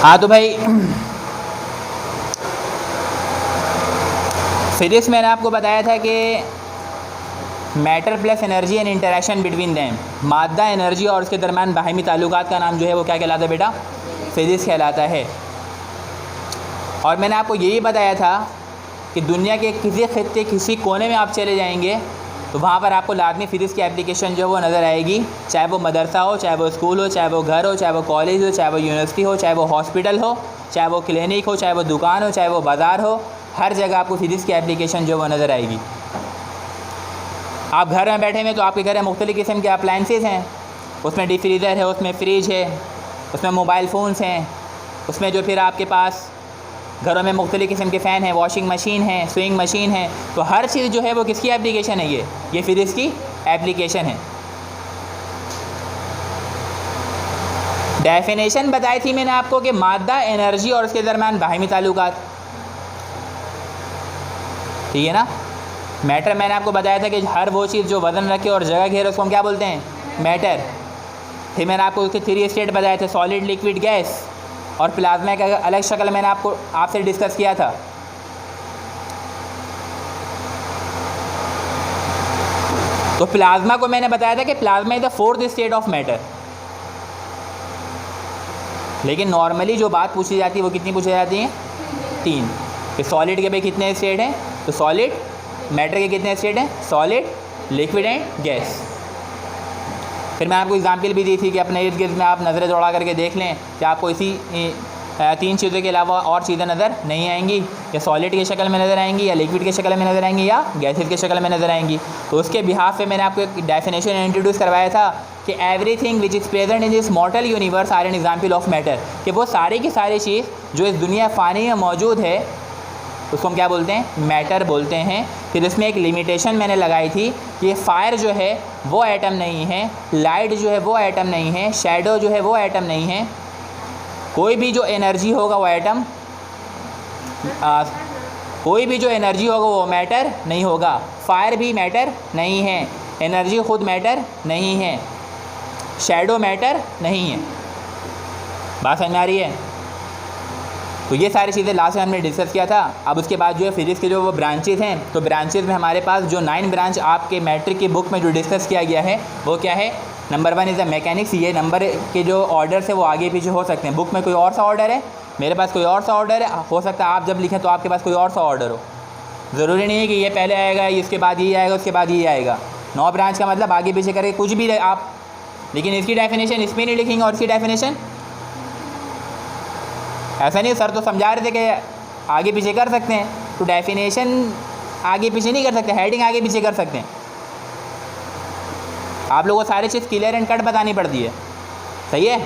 हाँ तो भाई फिजिक्स मैंने आपको बताया था कि matter plus energy and interaction between them, मादा एनर्जी और उसके दरमियान बाहमी ताल्लुकात का नाम जो है वो क्या कहलाता है बेटा, फिजिक्स कहलाता है। और मैंने आपको यही बताया था कि दुनिया के किसी खित्ते किसी कोने में आप चले जाएंगे तो वहाँ पर आपको लाजमी फिजिक्स की एप्लीकेशन जो है वो नज़र आएगी, चाहे वो मदरसा हो, चाहे वो स्कूल हो, चाहे वो घर हो, चाहे वो कॉलेज हो, चाहे वो यूनिवर्सिटी हो, चाहे वो हॉस्पिटल हो, चाहे वो क्लिनिक हो, चाहे वो दुकान हो, चाहे वो बाज़ार हो, हर जगह आपको फिजिक्स की एप्लीकेशन जो है वो नज़र आएगी। आप घर में बैठे हुए तो आपके घर में मुख्तलिफ़ किस्म के अप्लाइंसेस हैं, उसमें डीप फ्रीज़र है, उसमें फ्रिज है, उसमें मोबाइल फ़ोन्स हैं, उसमें जो फिर आपके पास घरों में मुख्तलिफ़ किस्म के फ़ैन हैं, वॉशिंग मशीन है, स्विंग मशीन है। तो हर चीज़ जो है वो किसकी एप्लीकेशन है, ये फिजिक्स की एप्लीकेशन है। डेफिनेशन बताई थी मैंने आपको कि मादा एनर्जी और उसके दरमियान बाहमी ताल्लुकात, ठीक है ना। मैटर मैंने आपको बताया था कि हर वो चीज़ जो वज़न रखे और जगह घेरे उसको हम क्या बोलते हैं, मैटर। फिर मैंने आपको उसके 3 स्टेट बताए थे, सॉलिड, लिक्विड, गैस, और प्लाज्मा का अलग शक्ल मैंने आपसे डिस्कस किया था। तो प्लाज्मा को मैंने बताया था कि plasma is the 4th state of matter. लेकिन नॉर्मली जो बात पूछी जाती है वो कितनी पूछी जाती है, 3। फिर सॉलिड के भाई कितने स्टेट हैं, तो सॉलिड, मैटर के कितने स्टेट हैं, सॉलिड, लिक्विड एंड गैस। फिर मैं आपको एग्जांपल भी दी थी कि अपने इर्द गिर्द में आप नज़रें दौड़ा करके देख लें कि आपको इसी 3 चीज़ों के अलावा और चीज़ें नज़र नहीं आएंगी, या सॉलिड की शक्ल में नज़र आएंगी, या लिक्विड की शक्ल में नज़र आएंगी, या गैसेस की शक्ल में नज़र आएंगी। तो उसके बिहाफ पे मैंने आपको एक डेफिनेशन इंट्रोड्यूस करवाया था कि everything which is present in this mortal universe are an example of matter, कि वो सारी की सारी चीज़ जो इस दुनिया फ़ानी में मौजूद है उसको हम क्या बोलते हैं, मैटर बोलते हैं। फिर इसमें एक लिमिटेशन मैंने लगाई थी कि फायर जो है वो एटम नहीं है, लाइट जो है वो एटम नहीं है, शैडो जो है वो एटम नहीं है, कोई भी जो एनर्जी होगा वो एटम, कोई भी जो एनर्जी होगा वो मैटर नहीं होगा। फायर भी मैटर नहीं है, एनर्जी खुद मैटर नहीं है, शैडो मैटर नहीं है। बात समझ में आ रही है। तो ये सारी चीज़ें लास्ट में हमने डिस्कस किया था। अब उसके बाद जो है फिजिक्स के जो वो ब्रांचेज़ हैं, तो ब्रांचेज़ में हमारे पास जो 9 ब्रांच आपके मैट्रिक की बुक में जो डिस्कस किया गया है वो क्या है, नंबर 1 इज़ द मैकेनिक्स। ये नंबर के जो ऑर्डर है वो आगे पीछे हो सकते हैं, बुक में कोई और सा ऑर्डर है, मेरे पास कोई और सा ऑर्डर है, हो सकता है आप जब लिखें तो आपके पास कोई और सा ऑर्डर हो। ज़रूरी नहीं है कि ये पहले आएगा, इसके बाद ये आएगा, उसके बाद ये आएगा। 9 ब्रांच का मतलब आगे पीछे करके कुछ भी आप, लेकिन इसकी डेफिनेशन इसमें नहीं लिखेंगे और इसकी डेफिनेशन ऐसा नहीं। सर तो समझा रहे थे कि आगे पीछे कर सकते हैं, तो डेफिनेशन आगे पीछे नहीं कर सकते, हेडिंग आगे पीछे कर सकते हैं। आप लोगों को सारी चीज़ क्लियर एंड कट बतानी पड़ती है, सही है।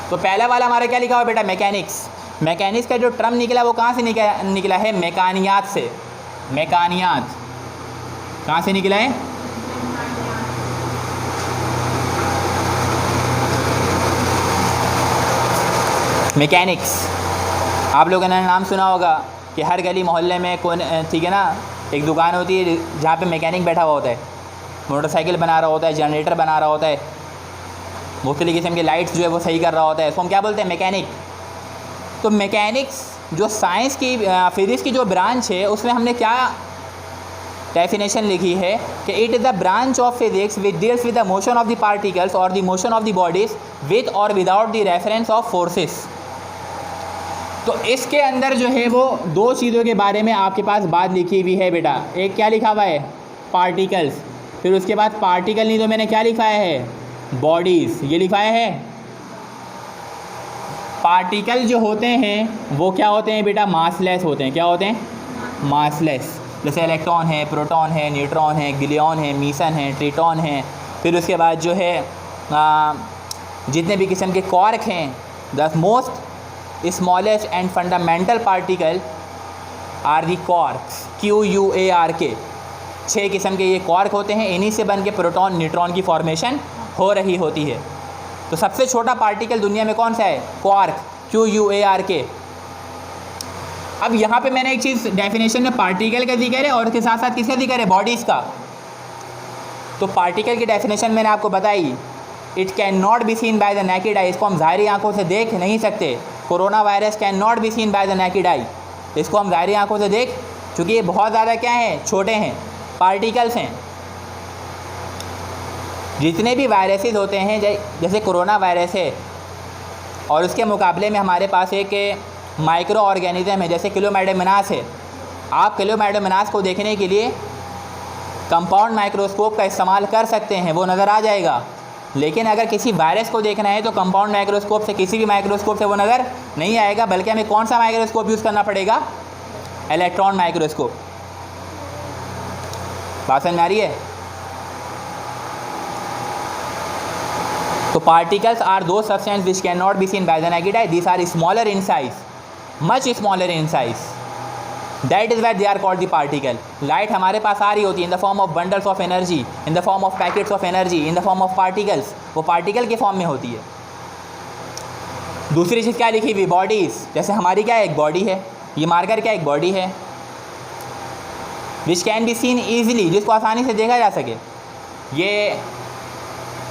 तो पहला वाला हमारा क्या लिखा हुआ बेटा, मैकेनिक्स। मैकेनिक्स का जो टर्म निकला वो कहाँ से निकला है, मैकानियात से। मैकानियात कहाँ से निकला है, मैकेनिक्स। आप लोगों ने नाम सुना होगा कि हर गली मोहल्ले में कौन, ठीक है ना, एक दुकान होती है जहाँ पे मैकेनिक बैठा हुआ होता है, मोटरसाइकिल बना रहा होता है, जनरेटर बना रहा होता है, मुख्तलिफ़ किस्म की लाइट्स जो है वो सही कर रहा होता है, उसको हम क्या बोलते हैं, मैकेनिक। तो मैकेनिक्स जो साइंस की फिज़िक्स की जो ब्रांच है उसमें हमने क्या डेफिनेशन लिखी है कि it is the branch of physics which deals with the motion of the particles और the motion of the bodies with और without the reference of forces. तो इसके अंदर जो है वो 2 चीज़ों के बारे में आपके पास बात लिखी हुई है बेटा। एक क्या लिखा हुआ है, पार्टिकल्स, फिर उसके बाद पार्टिकल नहीं तो मैंने क्या लिखाया है, बॉडीज़, ये लिखाया है। पार्टिकल जो होते हैं वो क्या होते हैं बेटा, मासलेस होते हैं। क्या होते हैं, मासलेस। जैसे इलेक्ट्रॉन है, प्रोटॉन है, न्यूट्रॉन है, गिलियॉन है, मीसन है, ट्रिटॉन है। फिर उसके बाद जो है जितने भी किस्म के क्वार्क हैं, the most smallest and fundamental particle are the quarks, QUARK। 6 किस्म के ये क्वार्क होते हैं, इन्हीं से बन के प्रोटॉन न्यूट्रॉन की फॉर्मेशन हो रही होती है। तो सबसे छोटा पार्टिकल दुनिया में कौन सा है, क्वार्क, QUARK। अब यहाँ पे मैंने एक चीज़ डेफिनेशन में पार्टिकल का जिक्र है और उसके साथ साथ किसका जिक्र है, बॉडीज़ का। तो पार्टिकल की डेफिनेशन मैंने आपको बताई, it can not be seen by the naked आई, इसको हम ज़ाहिरी आंखों से देख नहीं सकते, corona virus can not be seen by the naked आई, इसको हम ज़ाहिरी आंखों से देख, चूँकि ये बहुत ज़्यादा क्या हैं, छोटे हैं, पार्टिकल्स हैं। जितने भी वायरसेस होते हैं, जैसे कोरोना वायरस है, और उसके मुकाबले में हमारे पास एक माइक्रो ऑर्गेनिज़म है जैसे क्लोमैडोमोनास है। आप क्लोमैडोमोनास को देखने के लिए कंपाउंड माइक्रोस्कोप का इस्तेमाल कर सकते हैं, वो नज़र आ जाएगा। लेकिन अगर किसी वायरस को देखना है तो कंपाउंड माइक्रोस्कोप से, किसी भी माइक्रोस्कोप से वो नज़र नहीं आएगा, बल्कि हमें कौन सा माइक्रोस्कोप यूज़ करना पड़ेगा, इलेक्ट्रॉन माइक्रोस्कोप। बात समझ में आ रही है? तो particles are those substance which can not be seen by the naked eye, this are smaller in size, much smaller in size, that is why they are called the particle. Light हमारे पास आ रही होती है in the form of bundles of energy, in the form of packets of energy, in the form of particles, वो particle के फॉर्म में होती है। दूसरी चीज़ क्या लिखी हुई, बॉडीज़, जैसे हमारी क्या है, एक बॉडी है, ये मार्कर क्या, एक बॉडी है, which can be seen easily, जिसको आसानी से देखा जा सके। ये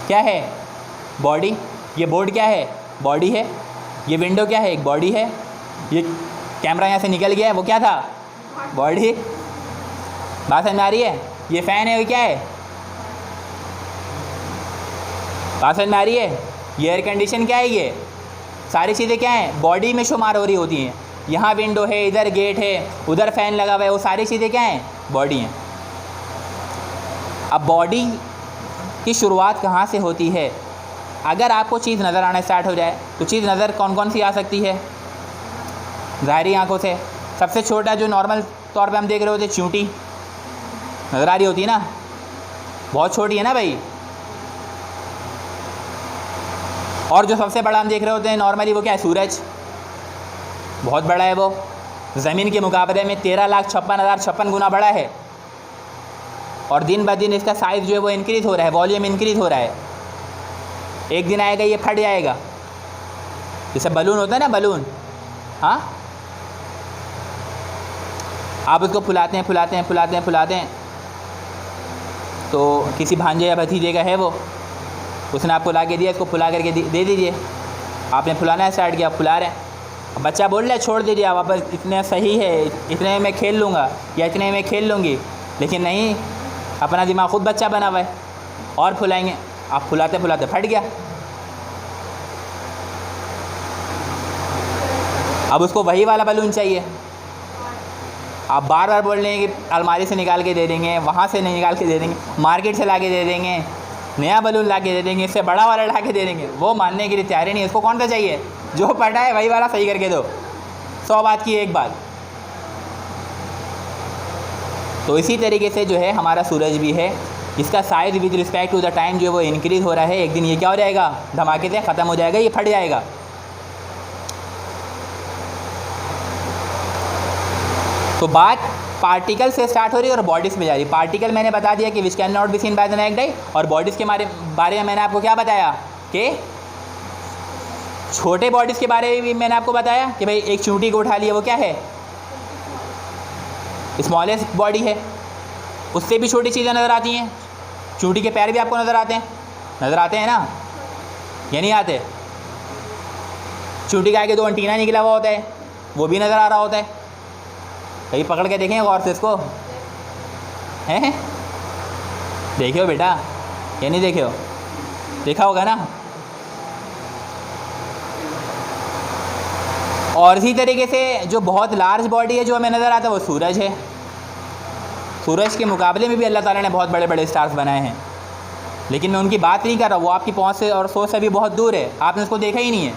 क्या है, बॉडी, ये बोर्ड क्या है, बॉडी है, ये विंडो क्या है, एक बॉडी है, ये कैमरा यहाँ से निकल गया है, वो क्या था, बॉडी। बात समझ में आ रही है? ये फ़ैन है, वो क्या है, बात समझ में आ रही है? ये एयर कंडीशन क्या है, ये सारी चीज़ें क्या हैं, बॉडी में शुमार हो रही होती हैं। यहाँ विंडो है, इधर गेट है, उधर फ़ैन लगा हुआ है, वो सारी चीज़ें क्या हैं, बॉडी हैं। अब बॉडी की शुरुआत कहाँ से होती है? अगर आपको चीज़ नज़र आना स्टार्ट हो जाए तो चीज़ नज़र कौन कौन सी आ सकती है, ज़ाहिरी आंखों से। सबसे छोटा जो नॉर्मल तौर पे हम देख रहे होते, चींटी नज़र आ रही होती है ना, बहुत छोटी है ना भाई। और जो सबसे बड़ा हम देख रहे होते हैं नॉर्मली, वो क्या है, सूरज, बहुत बड़ा है, वो ज़मीन के मुकाबले में 13,56,056 गुना बड़ा है। और दिन ब दिन इसका साइज़ जो है वो इंक्रीज़ हो रहा है, वॉल्यूम इंक्रीज़ हो रहा है। एक दिन आएगा ये फट जाएगा, जैसे बलून होता है ना, बलून, हाँ, आप उसको फुलाते हैं फुलाते हैं फुलाते हैं फुलाते हैं, तो किसी भांजे या भतीजे का है वो, उसने आपको ला के दिया, इसको फुला करके दे दीजिए। आपने फुलाना स्टार्ट किया, फुला रहे हैं, बच्चा बोल रहा है छोड़ दीजिए आप, वापस इतने सही है, इतने में खेल लूँगा या इतने में खेल लूँगी, लेकिन नहीं, अपना दिमाग खुद बच्चा बना हुआ है, और फुलाएंगे, आप फुलाते फुलाते फट गया। अब उसको वही वाला बलून चाहिए, आप बार बार बोल रहे हैं कि अलमारी से निकाल के दे देंगे, वहाँ से नहीं निकाल के दे देंगे, मार्केट से ला के दे देंगे, नया बलून ला के दे देंगे, इससे बड़ा वाला ला के दे देंगे, वो मानने के लिए तैयार ही नहीं। इसको कौन सा चाहिए, जो पढ़ा है वही वाला सही करके दो, 100 बात की एक बात। तो इसी तरीके से जो है हमारा सूरज भी है, इसका size with respect to the time जो है वो इंक्रीज़ हो रहा है। एक दिन ये क्या हो जाएगा, धमाके से ख़त्म हो जाएगा, ये फट जाएगा। तो बात पार्टिकल से स्टार्ट हो रही है और बॉडीज़ में जा रही है। पार्टिकल मैंने बता दिया कि विच can not be seen by the naked आई, और बॉडीज़ के बारे में मैंने आपको क्या बताया कि छोटे बॉडीज़ के बारे में भी मैंने आपको बताया कि भाई एक चींटी को उठा लिया, वो क्या है, स्मॉलेस्ट बॉडी है, उससे भी छोटी चीज़ें नज़र आती हैं। चींटी के पैर भी आपको नज़र आते हैं ना, या नहीं आते? चींटी के आगे 2 एंटीना निकला हुआ होता है, वो भी नज़र आ रहा होता है। कहीं पकड़ के देखें गौर से इसको, हैं, देखे हो बेटा या नहीं देखे हो, देखा होगा ना। और इसी तरीके से जो बहुत लार्ज बॉडी है जो हमें नज़र आता है वो सूरज है। सूरज के मुकाबले में भी अल्लाह ताला ने बहुत बड़े बड़े स्टार्स बनाए हैं, लेकिन मैं उनकी बात नहीं कर रहा, वो आपकी पहुंच से और सोच से भी बहुत दूर है, आपने उसको देखा ही नहीं है।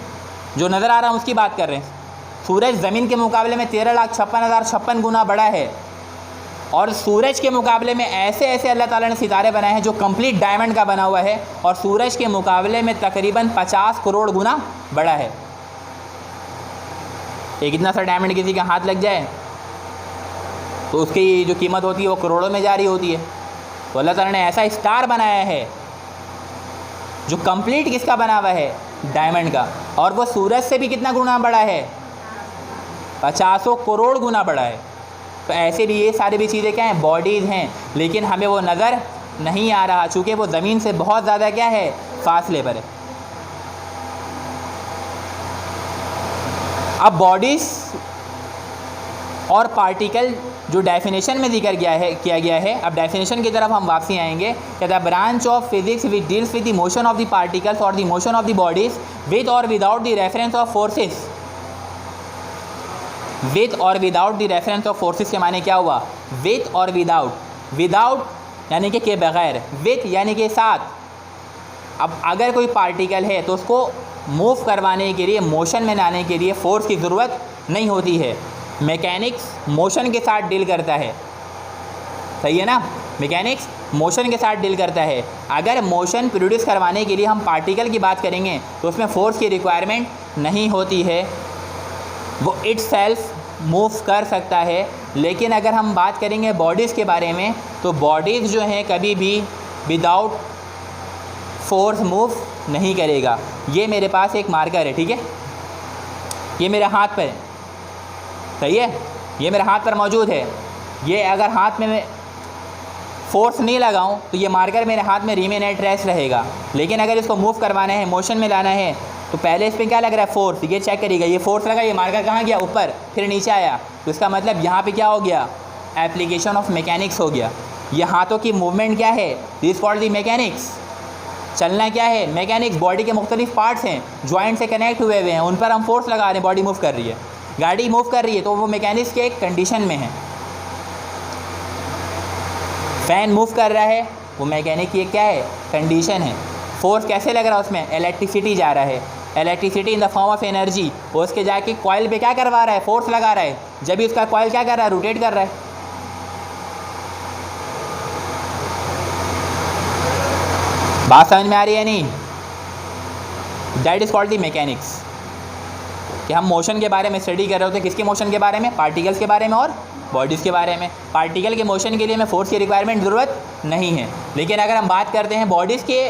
जो नज़र आ रहा है उसकी बात कर रहे हैं। सूरज ज़मीन के मुकाबले में 13,56,056 गुना बड़ा है, और सूरज के मुकाबले में ऐसे ऐसे अल्लाह ताला ने सितारे बनाए हैं जो कंप्लीट डायमंड का बना हुआ है, और सूरज के मुकाबले में तकरीबन 50 करोड़ गुना बड़ा है। एक इतना सा डायमंड किसी का हाथ लग जाए तो उसकी जो कीमत होती है वो करोड़ों में जा रही होती है। तो अल्लाह ताला ने ऐसा स्टार बनाया है जो कंप्लीट किसका बना हुआ है, डायमंड का, और वो सूरज से भी कितना गुना बड़ा है, 50 करोड़ गुना बड़ा है। तो ऐसे भी ये सारी भी चीज़ें क्या हैं, बॉडीज़ हैं, लेकिन हमें वो नज़र नहीं आ रहा, चूँकि वो ज़मीन से बहुत ज़्यादा क्या है, फासले पर है। अब बॉडीज़ और पार्टिकल जो डेफिनेशन में जिक्र किया गया है, अब डेफिनेशन की तरफ हम वापसी आएंगे कि the branch of physics which deals with the motion of the particles और the motion of the bodies with और without the reference of forces. With और without the reference of forces के माने क्या हुआ? विद और विदाउट, विदाउट यानी कि बगैर, विद यानी कि साथ। अब अगर कोई पार्टिकल है तो उसको मूव करवाने के लिए, मोशन में लाने के लिए फोर्स की ज़रूरत नहीं होती है। मैकेनिक्स मोशन के साथ डील करता है, सही है ना? मैकेनिक्स मोशन के साथ डील करता है। अगर मोशन प्रोड्यूस करवाने के लिए हम पार्टिकल की बात करेंगे तो उसमें फोर्स की रिक्वायरमेंट नहीं होती है, वो इटसेल्फ मूव कर सकता है। लेकिन अगर हम बात करेंगे बॉडीज़ के बारे में तो बॉडीज़ जो हैं कभी भी विदाउट फोर्स मूव नहीं करेगा। ये मेरे पास एक मार्कर है, ठीक है, ये मेरे हाथ पर है, सही है, ये मेरे हाथ पर मौजूद है। ये अगर हाथ में मैं फोर्स नहीं लगाऊं तो ये मार्कर मेरे हाथ में रिमेन एट रेस्ट रहेगा। लेकिन अगर इसको मूव करवाना है, मोशन में लाना है, तो पहले इस पर क्या लग रहा है? फोर्स। ये चेक करिएगा, ये फोर्स लगा, ये मार्कर कहाँ गया? ऊपर, फिर नीचे आया। तो इसका मतलब यहाँ पे क्या हो गया? एप्लीकेशन ऑफ मैकेनिक्स हो गया। ये हाथों की मूवमेंट क्या है? This called the mechanics. चलना क्या है? मैकेनिक्स। बॉडी के मुख्तलिफ पार्ट्स हैं, जॉइंट से कनेक्ट हुए हुए हैं, उन पर हम फोर्स लगा रहे हैं, बॉडी मूव कर रही है, गाड़ी मूव कर रही है, तो वो मैकेनिक्स के एक कंडीशन में है। फ़ैन मूव कर रहा है, वो मैकेनिक की क्या है? कंडीशन है। फोर्स कैसे लग रहा है उसमें? इलेक्ट्रिसिटी जा रहा है, electricity in the form of energy. वो उसके जाके कॉइल पे क्या करवा रहा है? फोर्स लगा रहा है। जब भी उसका कॉइल क्या कर रहा है? रोटेट कर रहा है। बात समझ में आ रही है नहीं? That is called the mechanics. कि हम मोशन के बारे में स्टडी कर रहे होते हैं, किसके मोशन के बारे में? पार्टिकल्स के बारे में और बॉडीज़ के बारे में। पार्टिकल के मोशन के लिए हमें फोर्स की रिक्वायरमेंट ज़रूरत नहीं है। लेकिन अगर हम बात करते हैं बॉडीज़ के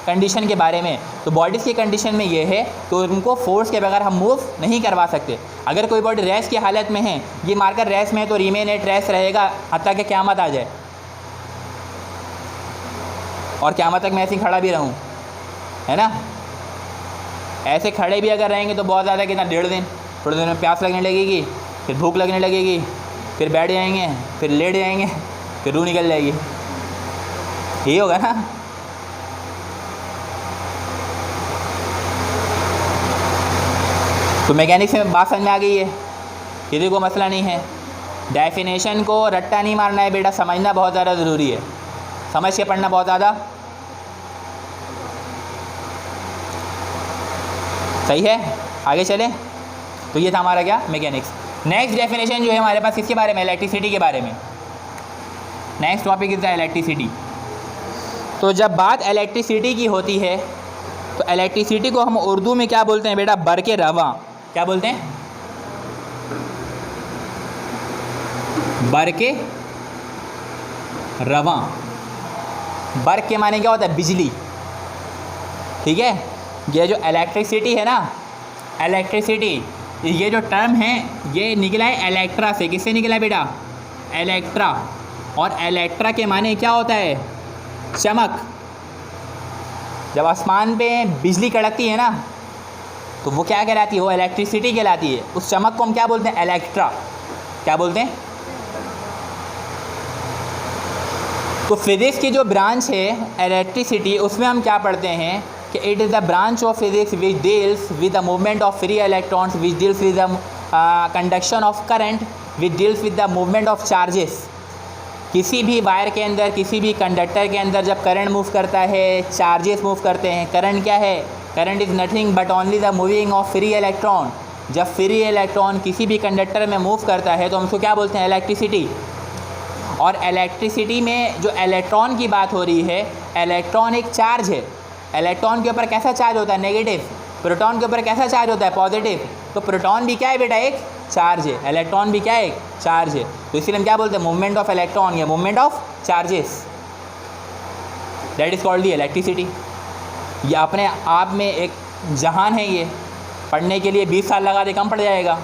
कंडीशन के बारे में, तो बॉडीज़ की कंडीशन में ये है तो उनको फोर्स के बगैर हम मूव नहीं करवा सकते। अगर कोई बॉडी रेस्ट की हालत में है, ये मार्कर रेस्ट में है, तो रिमेन एट रेस्ट रहेगा हत्ता कि क़यामत आ जाए, और क़यामत तक मैं ऐसे ही खड़ा भी रहूँ, है ना? ऐसे खड़े भी अगर रहेंगे तो बहुत ज़्यादा, कितना, 1.5 दिन, थोड़े दिन में प्यास लगने लगेगी, फिर भूख लगने लगेगी, फिर बैठ जाएंगे, फिर लेट जाएंगे, फिर रूह निकल जाएगी, यही होगा ना? तो मैकेनिक्स में बात समझ में आ गई है, किसी को मसला नहीं है। डेफिनेशन को रट्टा नहीं मारना है बेटा, समझना बहुत ज़्यादा ज़रूरी है, समझ के पढ़ना बहुत ज़्यादा सही है। आगे चलें। तो ये था हमारा क्या? मैकेनिक्स। नेक्स्ट डेफिनेशन जो है हमारे पास किसके बारे में? इलेक्ट्रिसिटी के बारे में। Next topic is the electricity. तो जब बात इलेक्ट्रिसिटी की होती है तो इलेक्ट्रिसिटी को हम उर्दू में क्या बोलते हैं बेटा? बरके रवां। क्या बोलते हैं? बरके रवां। बर्क के माने क्या होता है? बिजली, ठीक है। ये जो इलेक्ट्रिसिटी है ना, इलेक्ट्रिसिटी, ये जो टर्म है ये निकला है इलेक्ट्रा से। किससे निकला है बेटा? इलेक्ट्रा। और इलेक्ट्रा के माने क्या होता है? चमक। जब आसमान पे बिजली कड़कती है ना तो वो क्या कहलाती है? वो इलेक्ट्रिसिटी कहलाती है। उस चमक को हम क्या बोलते हैं? इलेक्ट्रा। क्या बोलते हैं? तो फिज़िक्स की जो ब्रांच है इलेक्ट्रिसिटी, उसमें हम क्या पढ़ते हैं कि it is the branch of physics which deals with the movement of free electrons, which deals with the conduction of current, which deals with the movement of charges. किसी भी वायर के अंदर, किसी भी कंडक्टर के अंदर जब करंट मूव करता है, चार्जेस मूव करते हैं। करंट क्या है? Current is nothing but only the moving of free electron. जब फ्री इलेक्ट्रॉन किसी भी कंडक्टर में मूव करता है तो हम उसको क्या बोलते हैं? इलेक्ट्रिसिटी। और इलेक्ट्रिसिटी में जो इलेक्ट्रॉन की बात हो रही है, इलेक्ट्रॉन एक चार्ज है। इलेक्ट्रॉन के ऊपर कैसा चार्ज होता है? नेगेटिव। प्रोटॉन के ऊपर कैसा चार्ज होता है? पॉजिटिव। तो प्रोटॉन भी क्या है बेटा? एक चार्ज है। इलेक्ट्रॉन भी क्या है? एक चार्ज है। तो इसलिए हम क्या बोलते हैं? मूवमेंट ऑफ इलेक्ट्रॉन या movement of charges, that is called the electricity. ये अपने आप में एक जहान है। ये पढ़ने के लिए 20 साल लगा दे कम पड़ जाएगा।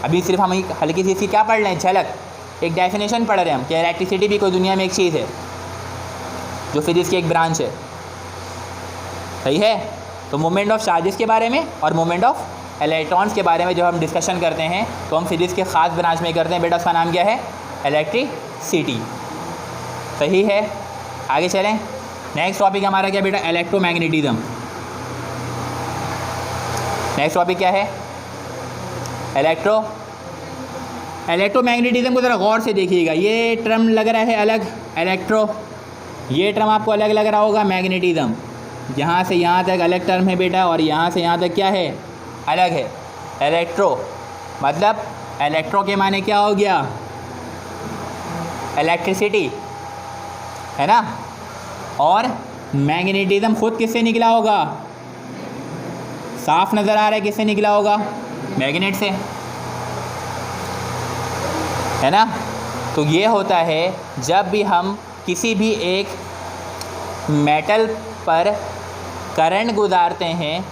अभी सिर्फ हम हल्की सी इसकी क्या पढ़ रहे हैं? झलक, एक डेफिनेशन पढ़ रहे हैं हम कि इलेक्ट्रिसिटी भी कोई दुनिया में एक चीज़ है जो फिजिक्स की एक ब्रांच है, सही है। तो मूवमेंट ऑफ चार्जेस के बारे में और मूवमेंट ऑफ इलेक्ट्रॉन्स के बारे में जब हम डिस्कशन करते हैं तो हम फिजिक्स के ख़ास ब्रांच में करते हैं बेटा, उसका नाम क्या है? इलेक्ट्रिसिटी। सही है, आगे चलें। नेक्स्ट टॉपिक हमारा क्या बेटा? इलेक्ट्रोमैग्नेटिज्म। नेक्स्ट टॉपिक क्या है? इलेक्ट्रोमैग्नेटिज्म को ज़रा गौर से देखिएगा। ये टर्म लग रहा है अलग, इलेक्ट्रो, ये टर्म आपको अलग लग रहा होगा, मैग्नेटिज्म। यहाँ से यहाँ तक अलग टर्म है बेटा, और यहाँ से यहाँ तक क्या है? अलग है। इलेक्ट्रो मतलब इलेक्ट्रो के माने क्या हो गया? इलेक्ट्रिसिटी, है ना। और मैग्नेटिज्म खुद किससे निकला होगा? साफ नज़र आ रहा है किससे निकला होगा? मैग्नेट से, है ना। तो ये होता है जब भी हम किसी भी एक मेटल पर करंट गुजारते हैं,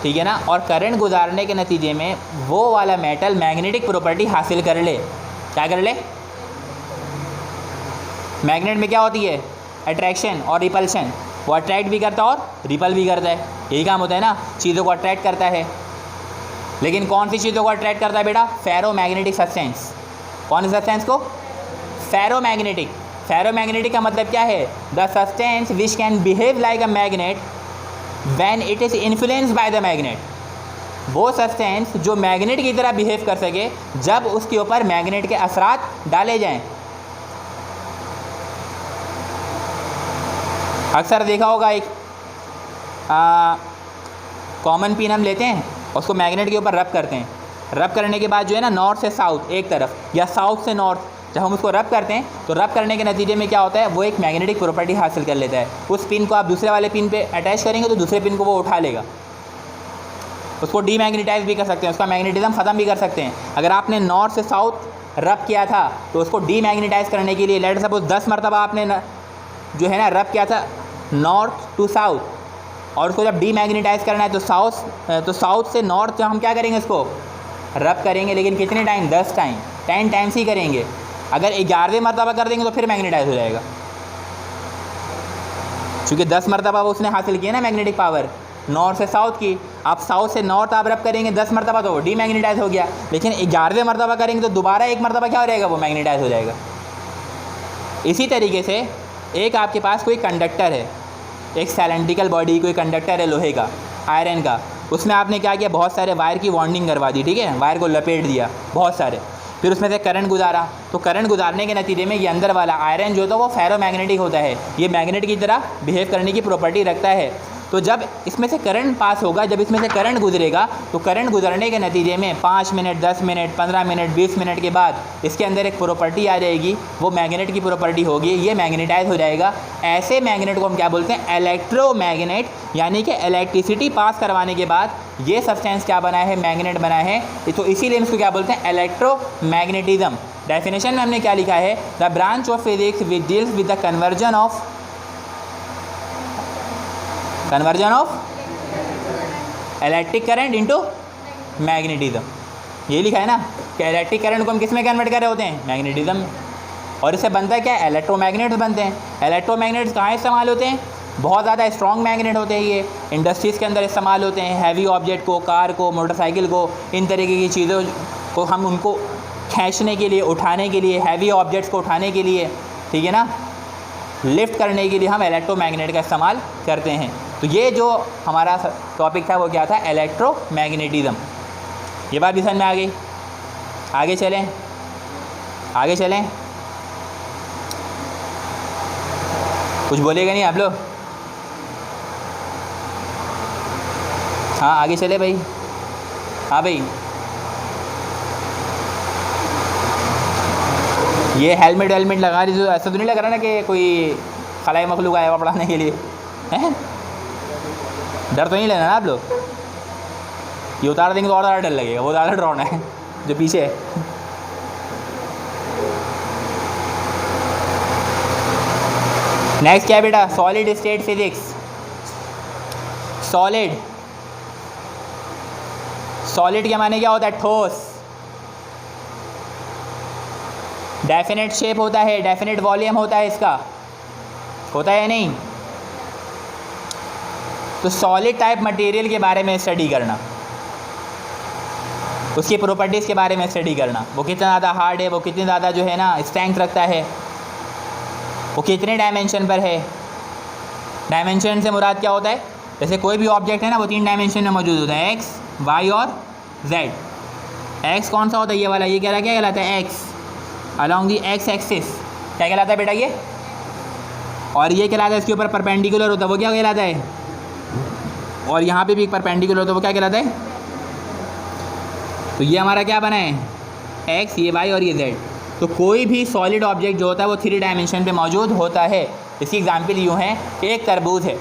ठीक है ना, और करंट गुजारने के नतीजे में वो वाला मेटल मैग्नेटिक प्रॉपर्टी हासिल कर ले। क्या कर ले? मैग्नेट में क्या होती है? अट्रैक्शन और रिपल्शन। वो अट्रैक्ट भी करता है और रिपल भी करता है, यही काम होता है ना, चीज़ों को अट्रैक्ट करता है। लेकिन कौन सी चीज़ों को अट्रैक्ट करता है बेटा? Ferromagnetic substance. कौन सी सब्सटेंस को? फेरोमैग्नेटिक। फेरोमैग्नेटिक का मतलब क्या है? The substance which can behave like a magnet when it is influenced by the magnet. वो सब्सटेंस जो मैग्नेट की तरह बिहेव कर सके जब उसके ऊपर मैग्नेट के असरात डाले जाएं। अक्सर देखा होगा एक कॉमन पिन हम लेते हैं, उसको मैग्नेट के ऊपर रब करते हैं। रब करने के बाद जो है ना, नॉर्थ से साउथ एक तरफ या साउथ से नॉर्थ, जब हम उसको रब करते हैं तो रब करने के नतीजे में क्या होता है? वो एक मैग्नेटिक प्रॉपर्टी हासिल कर लेता है। उस पिन को आप दूसरे वाले पिन पे अटैच करेंगे तो दूसरे पिन को वो उठा लेगा। उसको डीमैग्नेटाइज भी कर सकते हैं, उसका मैग्नेटिज्म ख़त्म भी कर सकते हैं। अगर आपने नॉर्थ से साउथ रब किया था तो उसको डीमैग्नेटाइज करने के लिए लेट सपोज 10 मरतबा आपने जो है ना रब किया था नॉर्थ टू साउथ, और उसको जब डीमैग्नेटाइज करना है तो साउथ से नॉर्थ हम क्या करेंगे? उसको रब करेंगे। लेकिन कितने टाइम? 10 टाइम, 10 टाइम्स ही करेंगे। अगर 11वें मरतबा कर देंगे तो फिर मैग्नेटाइज हो जाएगा, क्योंकि 10 मरतबा वो उसने हासिल किया ना मैग्नेटिक पावर नॉर्थ से साउथ की। आप साउथ से नॉर्थ आप रब करेंगे 10 मरतबा तो वो डीमैग्नेटाइज हो गया। लेकिन 11वें मरतबा करेंगे तो दोबारा एक मरतबा क्या हो जाएगा? वो मैग्नेटाइज हो जाएगा। इसी तरीके से एक आपके पास कोई कंडक्टर है, एक सिलेंड्रिकल बॉडी, कोई कंडक्टर है लोहे का, आयरन का, उसमें आपने क्या किया? बहुत सारे वायर की बॉन्डिंग करवा दी, ठीक है, वायर को लपेट दिया बहुत सारे, फिर उसमें से करंट गुजारा। तो करंट गुजारने के नतीजे में ये अंदर वाला आयरन जो होता है वो फेरोमैग्नेटिक होता है, ये मैग्नेट की तरह बिहेव करने की प्रॉपर्टी रखता है। तो जब इसमें से करंट पास होगा, जब इसमें से करंट गुजरेगा तो करंट गुजरने के नतीजे में 5 मिनट, 10 मिनट, 15 मिनट, 20 मिनट के बाद इसके अंदर एक प्रॉपर्टी आ जाएगी, वो मैग्नेट की प्रॉपर्टी होगी, ये मैग्नेटाइज हो जाएगा। ऐसे मैग्नेट को हम क्या बोलते हैं? इलेक्ट्रोमैग्नेट। यानी कि इलेक्ट्रिसिटी पास करवाने के बाद ये सब्सटेंस क्या बना है? मैग्नेट बना है। तो इसीलिए इसको क्या बोलते हैं? इलेक्ट्रोमैग्नेटिज्म। डेफिनेशन में हमने क्या लिखा है? The branch of physics which deals with the conversion of electric current into magnetism. ये लिखा है ना कि इलेक्ट्रिक करंट को हम किस में कन्वर्ट कर रहे होते हैं? मैग्नेटिज्म। और इससे बनता है क्या? इलेक्ट्रोमैग्नेट्स बनते हैं। इलेक्ट्रोमैग्नेट्स कहाँ इस्तेमाल होते हैं? बहुत ज़्यादा स्ट्रॉन्ग मैग्नेट होते हैं, ये इंडस्ट्रीज़ के अंदर इस्तेमाल होते हैं। हैवी ऑब्जेक्ट को, कार को, मोटरसाइकिल को, इन तरीके की चीज़ों को हम उनको खींचने के लिए, उठाने के लिए, हैवी ऑब्जेक्ट्स को उठाने के लिए, ठीक है ना, लिफ्ट करने के लिए हम इलेक्ट्रोमैग्नेट का इस्तेमाल करते हैं। तो ये जो हमारा टॉपिक था वो क्या था? इलेक्ट्रोमैग्नेटिज्म। ये बात भी समझ में आ गई? आगे चलें, आगे चलें। कुछ बोलेगा नहीं आप लोग? हाँ आगे चले भाई। हाँ भाई, ये हेलमेट वेलमेट लगा दी तो ऐसा तो नहीं लग रहा ना कि कोई खलाई मखलूक आया हुआ पढ़ाने के लिए, हैं? डर तो नहीं लेना ना आप लोग? ये उतार देंगे तो और ज़्यादा डर लगेगा, वो ज़्यादा डरावना है जो पीछे है। नेक्स्ट क्या है बेटा? Solid state physics. Solid, solid के माने क्या होता है? ठोस। डेफिनेट शेप होता है, डेफिनेट वॉल्यूम होता है इसका, होता है या नहीं? तो सॉलिड टाइप मटेरियल के बारे में स्टडी करना, उसकी प्रॉपर्टीज़ के बारे में स्टडी करना, वो कितना ज़्यादा हार्ड है, वो कितनी ज़्यादा जो है ना स्ट्रेंथ रखता है, वो कितने डायमेंशन पर है। डायमेंशन से मुराद क्या होता है, जैसे कोई भी ऑब्जेक्ट है ना वो 3 डायमेंशन में मौजूद होता है, एक्स, वाई और जेड। एक्स कौन सा होता है, ये वाला, ये क्या कहलाता है, x along the x axis, क्या कहलाता है बेटा ये। और ये कहलाता है इसके ऊपर परपेंडिकुलर होता है, वो क्या कहलाता है। और यहाँ पे भी एक परपेंडिकुलर होता है, वो क्या कहलाता है। तो ये हमारा क्या बना है, एक्स, ये वाई और ये जेड। तो कोई भी सॉलिड ऑब्जेक्ट जो होता है वो 3 डायमेंशन पे मौजूद होता है। इसकी एग्जांपल यूँ है कि एक तरबूज है,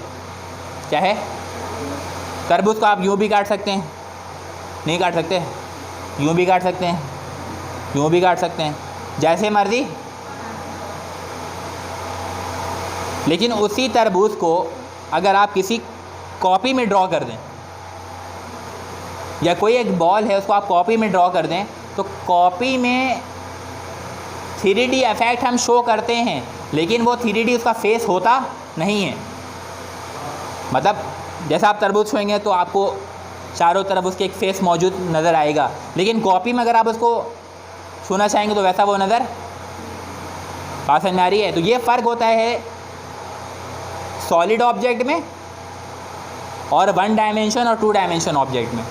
क्या है, तरबूज को आप यूँ भी काट सकते हैं, नहीं काट सकते, यूँ भी काट सकते हैं, यूँ भी काट सकते हैं, जैसे मर्ज़ी। लेकिन उसी तरबूज को अगर आप किसी कॉपी में ड्रॉ कर दें, या कोई एक बॉल है उसको आप कॉपी में ड्रॉ कर दें, तो कॉपी में 3D इफेक्ट हम शो करते हैं, लेकिन वो 3D उसका फेस होता नहीं है। मतलब जैसा आप तरबूज छुएंगे तो आपको चारों तरफ उसके एक फेस मौजूद नज़र आएगा, लेकिन कॉपी में अगर आप उसको छूना चाहेंगे तो वैसा वो नज़र, बात समझ में आ रही है। तो ये फ़र्क होता है सॉलिड ऑब्जेक्ट में और 1 डायमेंशन और 2 डायमेंशन ऑब्जेक्ट में।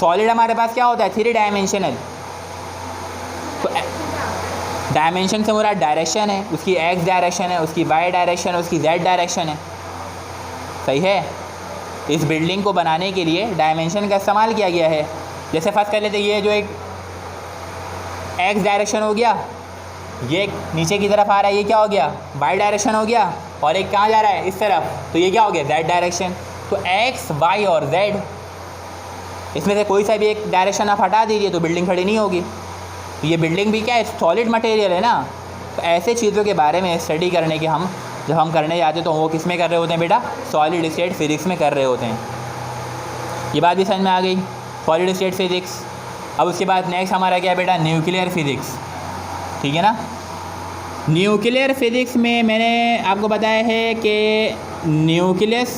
सॉलिड हमारे पास क्या होता है, 3 डायमेंशनल। तो डायमेंशन से मुराद डायरेक्शन है, उसकी एक्स डायरेक्शन है, उसकी वाई डायरेक्शन है, उसकी जेड डायरेक्शन है, सही है। इस बिल्डिंग को बनाने के लिए डायमेंशन का इस्तेमाल किया गया है। जैसे फर्स्ट कर लेते, ये जो एक एक्स डायरेक्शन हो गया, ये नीचे की तरफ आ रहा है, ये क्या हो गया, वाई डायरेक्शन हो गया, और एक कहाँ जा रहा है, इस तरफ, तो ये क्या हो गया, जेड डायरेक्शन। तो एक्स, वाई और जेड, इसमें से कोई सा भी एक डायरेक्शन आप हटा दीजिए तो बिल्डिंग खड़ी नहीं होगी। तो ये बिल्डिंग भी क्या है, सॉलिड मटेरियल है ना। तो ऐसे चीज़ों के बारे में स्टडी करने के हम जब हम करने जाते हैं तो वो किस में कर रहे होते हैं बेटा, सॉलिड स्टेट फिजिक्स में कर रहे होते हैं। ये बात भी समझ में आ गई, सॉलिड स्टेट फिजिक्स। अब उसके बाद नेक्स्ट हमारा क्या है बेटा, न्यूक्लियर फिजिक्स, ठीक है ना। न्यूक्लियर फिजिक्स में मैंने आपको बताया है कि न्यूक्लियस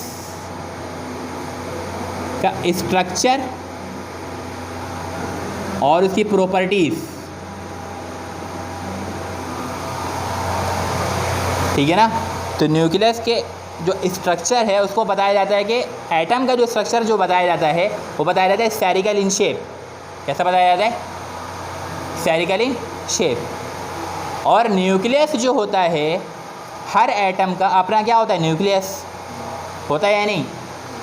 का स्ट्रक्चर और उसकी प्रॉपर्टीज़, ठीक है ना। तो न्यूक्लियस के जो स्ट्रक्चर है उसको बताया जाता है कि एटम का जो स्ट्रक्चर जो बताया जाता है वो बताया जाता है स्फेरिकल इन शेप। कैसा बताया जाता है, स्फेरिकल इन शेप। और न्यूक्लियस जो होता है, हर एटम का अपना क्या होता है, न्यूक्लियस होता है या नहीं,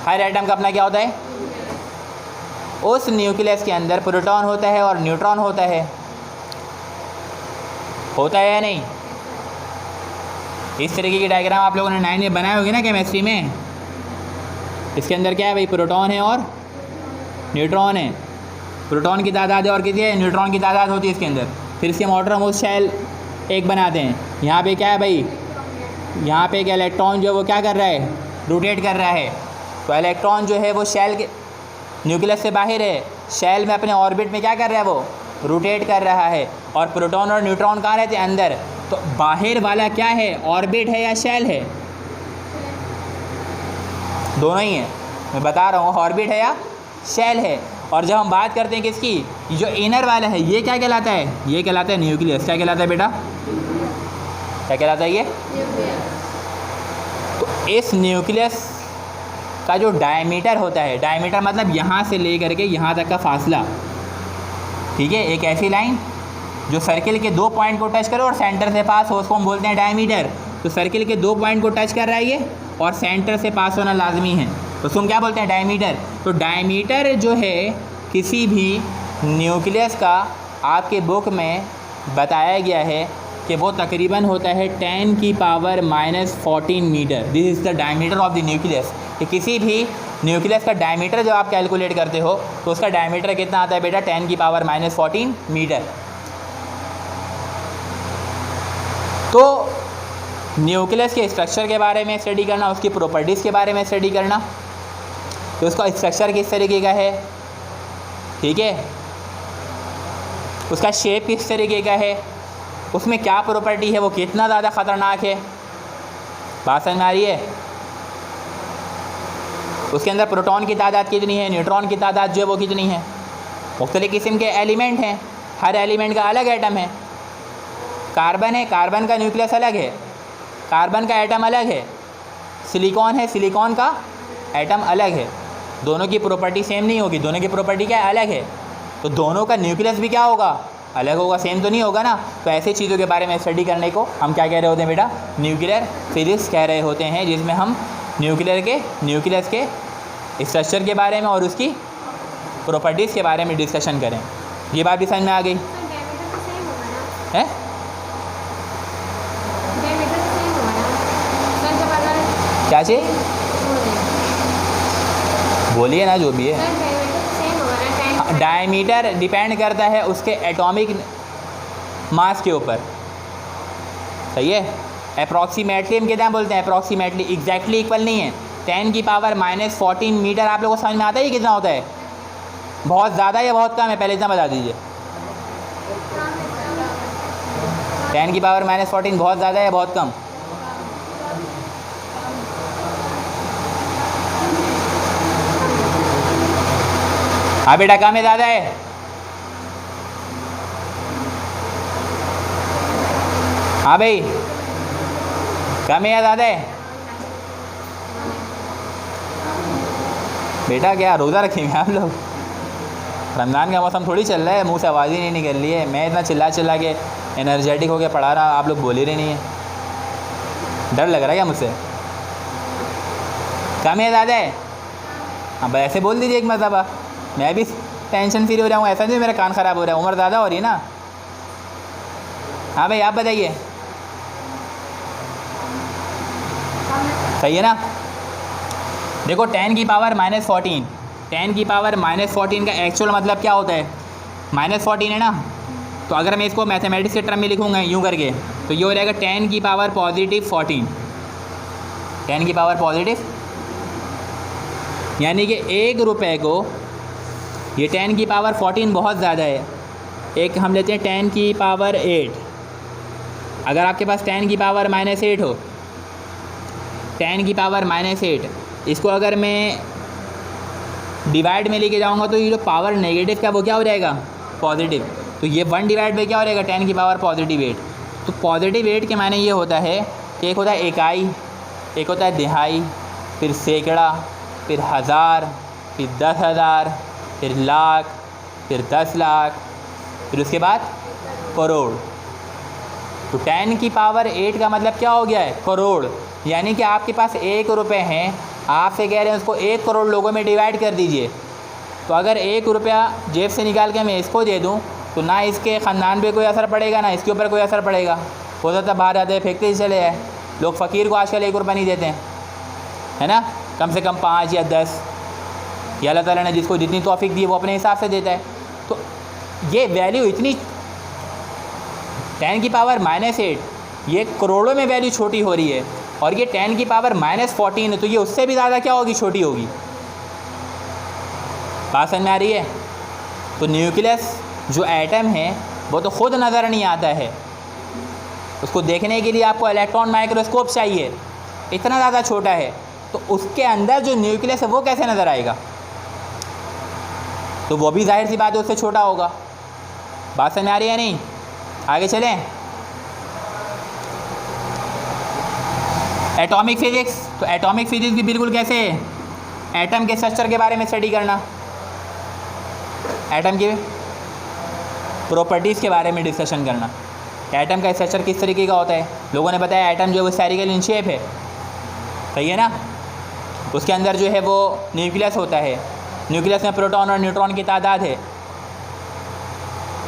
हर एटम का अपना क्या होता है। उस न्यूक्लियस के अंदर प्रोटॉन होता है और न्यूट्रॉन होता है या नहीं। इस तरीके की डायग्राम आप लोगों ने 9 में बनाए होंगे ना केमिस्ट्री में। इसके अंदर क्या है भाई, प्रोटॉन है और न्यूट्रॉन है। प्रोटॉन की तादाद है और कितनी है, न्यूट्रॉन की तादाद होती है इसके अंदर। फिर इसके मोनोमर शेल एक बनाते हैं। यहाँ पे क्या है भाई, यहाँ पे एक इलेक्ट्रॉन जो है वो क्या कर रहा है, रोटेट कर रहा है। तो इलेक्ट्रॉन जो है वो शेल के न्यूक्लियस से बाहर है, शेल में अपने ऑर्बिट में क्या कर रहा है, वो रोटेट कर रहा है। और प्रोटॉन और न्यूट्रॉन कहाँ रहते हैं, अंदर। तो बाहर वाला क्या है, ऑर्बिट है या शेल है, दोनों ही है, मैं बता रहा हूँ, ऑर्बिट है या शेल है। और जब हम बात करते हैं किसकी, जो इनर वाला है, ये क्या कहलाता है, ये कहलाता है न्यूक्लियस। क्या कहलाता है बेटा, क्या कहलाता है ये। तो इस न्यूक्लियस का जो डायमीटर होता है, डायमीटर मतलब यहाँ से लेकर के यहाँ तक का फासला, ठीक है। एक ऐसी लाइन जो सर्किल के 2 पॉइंट को टच करे और सेंटर से पास हो, उसको हम बोलते हैं डायमीटर। तो सर्किल के 2 पॉइंट को टच कर रहा है ये, और सेंटर से पास होना लाजमी है, तो उसको हम क्या बोलते हैं, डायमीटर। तो डायमीटर जो है किसी भी न्यूक्लियस का, आपके बुक में बताया गया है कि वो तकरीबन होता है 10⁻⁻14 metre. This is the diameter of the nucleus. कि किसी भी न्यूक्लियस का डायमीटर जब आप कैलकुलेट करते हो तो उसका डायमीटर कितना आता है बेटा, 10⁻⁻14 मीटर। तो न्यूक्लियस के स्ट्रक्चर के बारे में स्टडी करना, उसकी प्रॉपर्टीज़ के बारे में स्टडी करना, तो उसका स्ट्रक्चर किस तरीके का है, ठीक है, उसका शेप किस तरीके का है, उसमें क्या प्रॉपर्टी है, वो कितना ज़्यादा ख़तरनाक है, बात समझ में आ रही है। उसके अंदर प्रोटॉन की तादाद कितनी है, न्यूट्रॉन की तादाद जो है वो कितनी है, मुख्तलिफ किस्म के एलिमेंट हैं, हर एलिमेंट का अलग एटम है। कार्बन है, कार्बन का न्यूक्लियस अलग है, कार्बन का एटम अलग है। सिलिकॉन है, सिलिकॉन का एटम अलग है। दोनों की प्रॉपर्टी सेम नहीं होगी, दोनों की प्रॉपर्टी क्या है, अलग है। तो दोनों का न्यूक्लियस भी क्या होगा, अलग होगा, सेम तो नहीं होगा ना। तो ऐसी चीज़ों के बारे में स्टडी करने को हम क्या कह रहे होते हैं बेटा, न्यूक्लियर फिजिक्स कह रहे होते हैं, जिसमें हम न्यूक्लियस के स्ट्रक्चर के बारे में और उसकी प्रॉपर्टीज़ के बारे में डिस्कशन करें। ये बात भी समझ में आ गई है? क्या चीज़ बोलिए ना, जो भी है। डायमीटर डिपेंड करता है उसके एटॉमिक मास के ऊपर, सही है। अप्रॉक्सीमेटली हम कितना बोलते हैं, अप्रॉक्सीमेटली, एग्जैक्टली इक्वल नहीं है। 10⁻⁻14 मीटर आप लोगों को समझ में आता है ये कितना होता है, बहुत ज़्यादा या बहुत कम है, पहले इतना बता दीजिए। 10⁻⁻14 बहुत ज़्यादा है, बहुत कम? हाँ बेटा, कम है ज़्यादा है? हाँ भाई, कम है या ज़्यादा है? बेटा क्या रोज़ा रखेंगे आप लोग? रमज़ान का मौसम थोड़ी चल रहा है, मुंह से आवाज़ ही नहीं निकल रही है। मैं इतना चिल्ला के एनर्जेटिक होकर पढ़ा रहा, आप लोग बोल ही रहे नहीं है। डर लग रहा है क्या मुझसे? कम है ज़्यादा है? हाँ भाई ऐसे बोल दीजिए एक मरतबा, मैं भी टेंशन फ्री हो जाऊँ। ऐसा नहीं मेरा कान ख़राब हो रहा है, उम्र ज़्यादा हो रही है ना। हाँ भाई आप बताइए, सही है ना? देखो 10⁻⁻14, 10⁻⁻14 का एक्चुअल मतलब क्या होता है, -14 है ना। तो अगर मैं इसको मैथमेटिक्स के टर्म में लिखूँगा यूँ करके, तो ये हो जाएगा 10⁻+14, 10⁻+, यानी कि 1 रुपये को, ये 10⁻14 बहुत ज़्यादा है। एक हम लेते हैं 10⁸। अगर आपके पास 10⁻⁻8 हो, 10⁻⁻8, इसको अगर मैं डिवाइड में लेके जाऊंगा तो ये जो पावर नेगेटिव का वो क्या हो जाएगा, पॉजिटिव। तो ये 1 डिवाइड में क्या हो जाएगा, 10⁻+8। तो +8 के माने ये होता है कि एक होता है इकाई, एक होता है दिहाई, फिर सैकड़ा, फिर हज़ार, फिर 10,000, फिर लाख, फिर 10 लाख, फिर उसके बाद करोड़। तो 10⁸ का मतलब क्या हो गया है, करोड़। यानी कि आपके पास 1 रुपये हैं, आपसे कह रहे हैं उसको 1 करोड़ लोगों में डिवाइड कर दीजिए। तो अगर 1 रुपया जेब से निकाल के मैं इसको दे दूं तो ना इसके ख़ानदान पे कोई असर पड़ेगा, ना इसके ऊपर कोई असर पड़ेगा। हो सकता है बाहर जाते हैं फेंकते ही चले जाए। लोग फ़कीर को आजकल 1 रुपया नहीं देते हैं, है ना, कम से कम 5 या 10, या अल्लाह ताला ने जिसको जितनी तौफीक दी है वो अपने हिसाब से देता है। तो ये वैल्यू इतनी 10⁻⁻8, ये करोड़ों में वैल्यू छोटी हो रही है, और ये 10⁻⁻14 है, तो ये उससे भी ज़्यादा क्या होगी, छोटी होगी। बात समझ में आ रही है? तो न्यूक्लियस जो एटम है वो तो ख़ुद नज़र नहीं आता है, उसको देखने के लिए आपको इलेक्ट्रॉन माइक्रोस्कोप चाहिए, इतना ज़्यादा छोटा है। तो उसके अंदर जो न्यूक्लियस है वो कैसे नज़र आएगा, तो वो भी जाहिर सी बात है उससे छोटा होगा। बात समझ में आ रही है नहीं? आगे चलें। एटॉमिक फिज़िक्स, तो एटॉमिक फिज़िक्स भी बिल्कुल कैसे है, एटम के स्ट्रक्चर के बारे में स्टडी करना, एटम की प्रॉपर्टीज़ के बारे में डिस्कशन करना। एटम का स्ट्रक्चर किस तरीके का होता है, लोगों ने बताया एटम जो है वो स्फेरिकल इन शेप है, सही है ना। उसके अंदर जो है वो न्यूक्लियस होता है, न्यूक्लियस में प्रोटॉन और न्यूट्रॉन की तादाद है।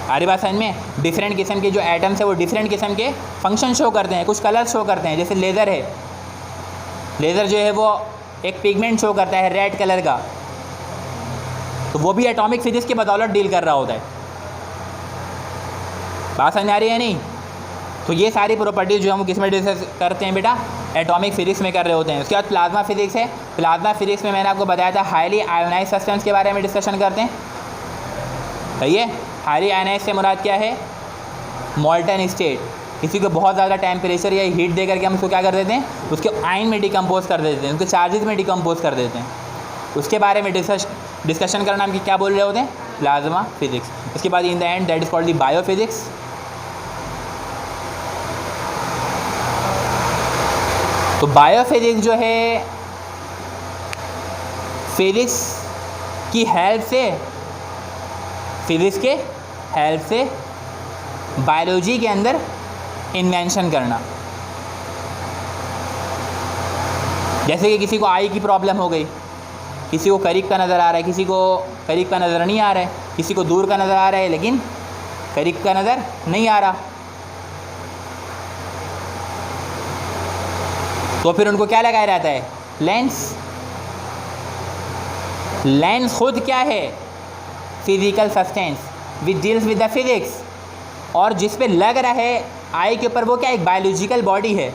आरी बात समझ में? डिफरेंट किस्म के जो एटम्स है वो डिफरेंट किस्म के फंक्शन शो करते हैं, कुछ कलर शो करते हैं। जैसे लेज़र है, लेज़र जो है वो एक पिगमेंट शो करता है रेड कलर का, तो वो भी एटॉमिक फिजिक्स की बदौलत डील कर रहा होता है। बात समझ आ रही है नहीं? तो ये सारी प्रॉपर्टीज़ जो हम किस में डिस्कस करते हैं बेटा, एटॉमिक फिजिक्स में कर रहे होते हैं। उसके बाद प्लाज्मा फिजिक्स है। प्लाज्मा फिजिक्स में मैंने आपको बताया था हाईली आयोनाइज सब्सटेंस के बारे में डिस्कशन करते हैं, सही है। हाईली आयोनाइज से मुराद क्या है, मॉल्टन स्टेट, किसी को बहुत ज़्यादा टेम्परेचर या हीट दे करके हम उसको क्या कर देते हैं, उसके आयन में डिकम्पोज कर देते हैं, उसके चार्जेस में डिकम्पोज कर देते हैं। उसके बारे में डिस्कशन करना हम क्या बोल रहे होते हैं, प्लाज्मा फिजिक्स। उसके बाद in the end that is called the biophysics. तो बायोफिजिक्स जो है फिजिक्स की हेल्प से, फिजिक्स के हेल्प से बायोलॉजी के अंदर इन्वेंशन करना। जैसे कि किसी को आई की प्रॉब्लम हो गई, किसी को करीब का नज़र आ रहा है, किसी को करीब का नज़र नहीं आ रहा है, किसी को दूर का नज़र आ रहा है लेकिन करीब का नज़र नहीं आ रहा, तो फिर उनको क्या लगाया जाता है? लेंस। लेंस खुद क्या है? Physical substance which deals with the physics, और जिस पे लग रहा है आई के ऊपर वो क्या? एक बायोलॉजिकल बॉडी है।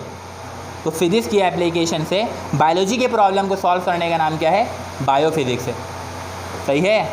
तो फिजिक्स की एप्लीकेशन से बायोलॉजी के प्रॉब्लम को सॉल्व करने का नाम क्या है? बायोफिजिक्स है। सही है?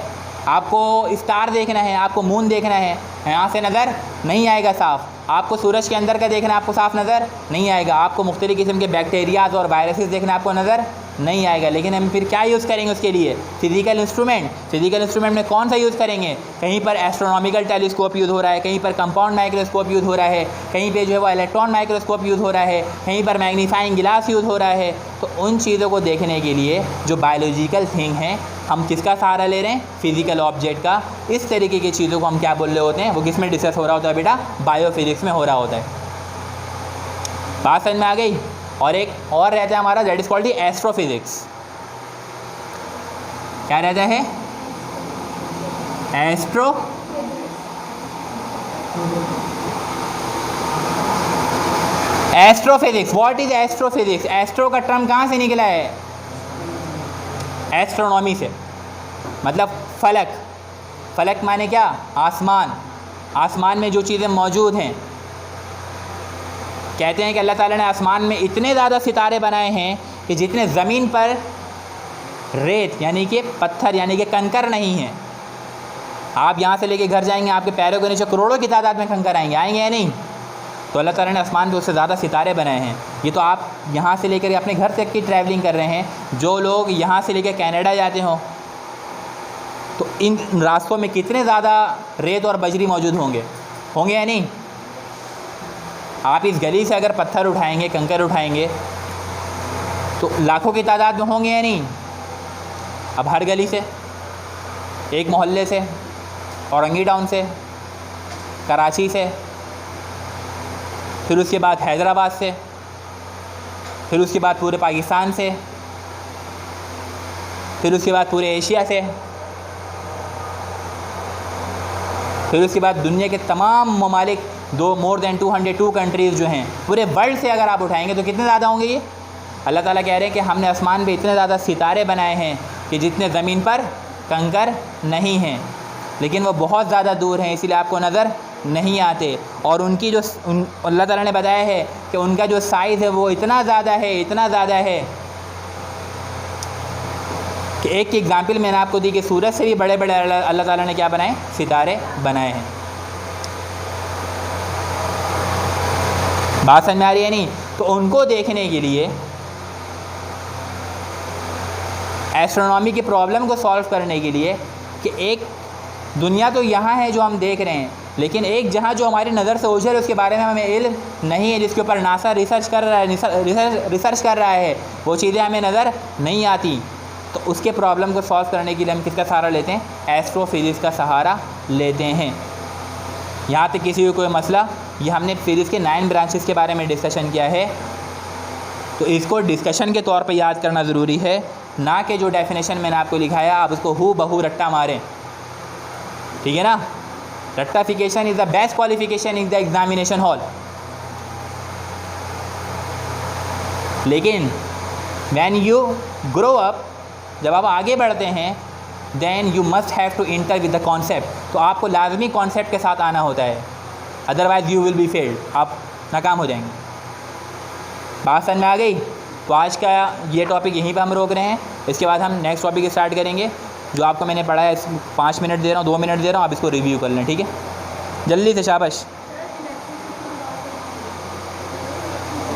आपको स्टार देखना है, आपको मून देखना है, यहाँ से नज़र नहीं आएगा साफ़। आपको सूरज के अंदर का देखना है, आपको साफ़ नज़र नहीं आएगा। आपको मुख्तलिफ़ किस्म के बैक्टीरियाज और वायरसेस देखना, आपको नज़र नहीं आएगा। लेकिन हम फिर क्या यूज़ करेंगे उसके लिए? Physical instrument. फिजिकल इंस्ट्रूमेंट में कौन सा यूज़ करेंगे? कहीं पर एस्ट्रोनॉमिकल टेलीस्कोप यूज़ हो रहा है, कहीं पर कंपाउंड माइक्रोस्कोप यूज़ हो रहा है, कहीं पे जो है वो इलेक्ट्रॉन माइक्रोस्कोप यूज़ हो रहा है, कहीं पर मैग्नीफाइंग ग्लास यूज़ हो रहा है। तो उन चीज़ों को देखने के लिए जो बायोलॉजिकल थिंग हैं, हम किसका सहारा ले रहे हैं? फिजिकल ऑब्जेक्ट का। इस तरीके की चीज़ों को हम क्या बोल रहे होते हैं? वो किस में डिस्कस हो रहा होता है बेटा? बायोफिजिक्स में हो रहा होता है। बात समझ में आ गई? और एक और रहता है हमारा, that is called the astrophysics. क्या रहता है? Astrophysics. What is astrophysics? Astro का टर्म कहाँ से निकला है? एस्ट्रोनॉमी से, मतलब फलक। फलक माने क्या? आसमान। आसमान में जो चीज़ें मौजूद हैं, कहते हैं कि अल्लाह ताला ने आसमान में इतने ज़्यादा सितारे बनाए हैं कि जितने ज़मीन पर रेत यानी कि पत्थर यानी कि कंकर नहीं है। आप यहाँ से लेके घर जाएंगे, आपके पैरों के नीचे करोड़ों की तादाद में कंकर आएंगे, आएंगे या नहीं? तो अल्लाह ताला ने आसमान पे उससे ज़्यादा सितारे बनाए हैं। ये तो आप यहाँ से लेकर अपने घर तक की ट्रैवलिंग कर रहे हैं। जो लोग यहाँ से लेकर कनाडा जाते हों तो इन रास्तों में कितने ज़्यादा रेत और बजरी मौजूद होंगे, होंगे या नहीं? आप इस गली से अगर पत्थर उठाएंगे, कंकर उठाएंगे तो लाखों की तादाद में होंगे या नहीं? अब हर गली से, एक मोहल्ले से, औरंगी टाउन से, कराची से, फिर उसके बाद हैदराबाद से, फिर उसके बाद पूरे पाकिस्तान से, फिर उसके बाद पूरे एशिया से, फिर उसके बाद दुनिया के तमाम ममालिक, मोर देन 202 कंट्रीज़ जो हैं पूरे वर्ल्ड से अगर आप उठाएंगे तो कितने ज़्यादा होंगे? ये अल्लाह ताला कह रहे हैं कि हमने आसमान पे इतने ज़्यादा सितारे बनाए हैं कि जितने ज़मीन पर कंकर नहीं हैं, लेकिन वो बहुत ज़्यादा दूर हैं, इसलिए आपको नज़र नहीं आते। और उनकी जो अल्लाह ताला ने बताया है कि उनका जो साइज़ है वो इतना ज़्यादा है, इतना ज़्यादा है कि एक एग्ज़ाम्पल मैंने आपको दी कि सूरज से भी बड़े बड़े अल्लाह ताला ने क्या बनाए? सितारे बनाए हैं। बात समझ में आ रही है नहीं? तो उनको देखने के लिए, एस्ट्रोनॉमी की प्रॉब्लम को सॉल्व करने के लिए, कि एक दुनिया तो यहाँ है जो हम देख रहे हैं, लेकिन एक जहाँ जो हमारी नज़र से ओझल है उसके बारे में हमें इल्म नहीं है, जिसके ऊपर नासा रिसर्च कर रहा है, रिसर्च कर रहा है, वो चीज़ें हमें नज़र नहीं आती। तो उसके प्रॉब्लम को सॉल्व करने के लिए हम किसका सहारा लेते हैं? एस्ट्रोफिजिक्स का सहारा लेते हैं। यहाँ तक किसी को कोई मसला? ये हमने फिजिक्स के 9 ब्रांचेस के बारे में डिस्कशन किया है, तो इसको डिस्कशन के तौर पे याद करना ज़रूरी है, ना कि जो डेफिनेशन मैंने आपको लिखाया आप उसको हू बहू रट्टा मारें। ठीक है ना? रट्टाफिकेशन is the best qualification in the examination hall. लेकिन व्हेन यू ग्रो अप, जब आप आगे बढ़ते हैं, then you must have to enter with the concept. तो आपको लाजमी कॉन्सेप्ट के साथ आना होता है, otherwise you will be failed, आप नाकाम हो जाएंगे। बात समझ में आ गई? तो आज का ये टॉपिक यहीं पर हम रोक रहे हैं, इसके बाद हम नेक्स्ट टॉपिक स्टार्ट करेंगे। जो आपको मैंने पढ़ाया 5 मिनट दे रहा हूँ, 2 मिनट दे रहा हूँ, आप इसको रिव्यू कर लें। ठीक है, जल्दी से, शाबाश।